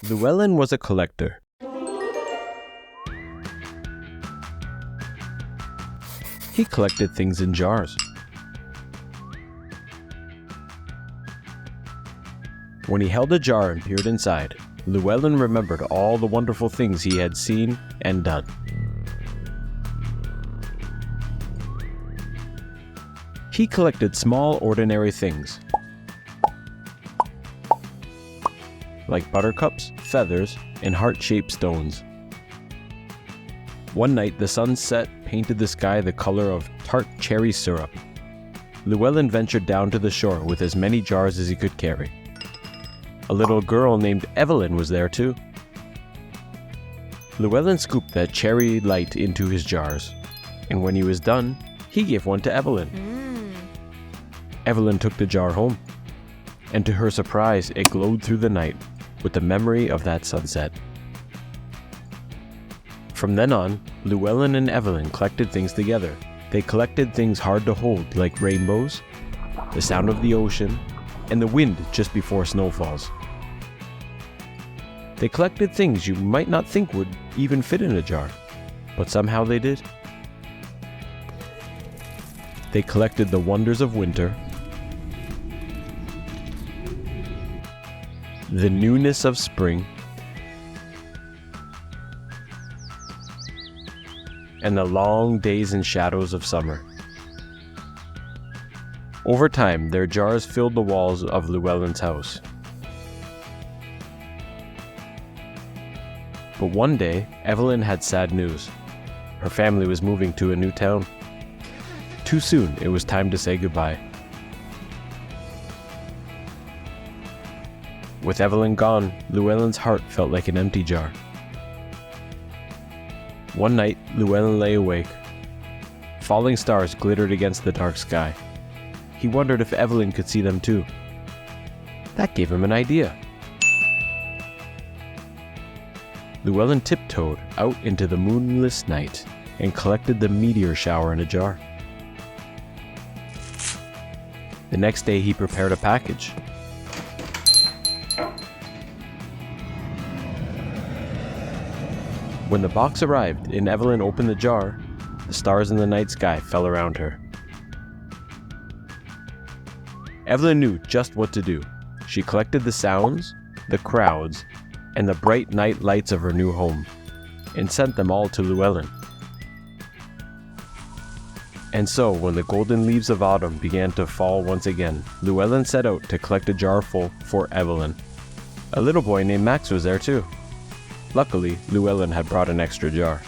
Llewellyn was a collector. He collected things in jars. When he held a jar and peered inside, Llewellyn remembered all the wonderful things he had seen and done. He collected small, ordinary things, like buttercups, feathers, and heart-shaped stones. One night, the sunset painted the sky the color of tart cherry syrup. Llewellyn ventured down to the shore with as many jars as he could carry. A little girl named Evelyn was there too. Llewellyn scooped that cherry light into his jars, and when he was done, he gave one to Evelyn. Evelyn took the jar home, and to her surprise, it glowed through the night with the memory of that sunset. From then on, Llewellyn and Evelyn collected things together. They collected things hard to hold, like rainbows, the sound of the ocean, and the wind just before snow falls. They collected things you might not think would even fit in a jar, but somehow they did. They collected the wonders of winter, the newness of spring, and the long days and shadows of summer. Over time, their jars filled the walls of Llewellyn's house. But one day, Evelyn had sad news. Her family was moving to a new town. Too soon, it was time to say goodbye. With Evelyn gone, Llewellyn's heart felt like an empty jar. One night, Llewellyn lay awake. Falling stars glittered against the dark sky. He wondered if Evelyn could see them too. That gave him an idea. Llewellyn tiptoed out into the moonless night and collected the meteor shower in a jar. The next day, he prepared a package. When the box arrived and Evelyn opened the jar, the stars in the night sky fell around her. Evelyn knew just what to do. She collected the sounds, the crowds, and the bright night lights of her new home, and sent them all to Llewellyn. And so, when the golden leaves of autumn began to fall once again, Llewellyn set out to collect a jar full for Evelyn. A little boy named Max was there too. Luckily, Llewellyn had brought an extra jar.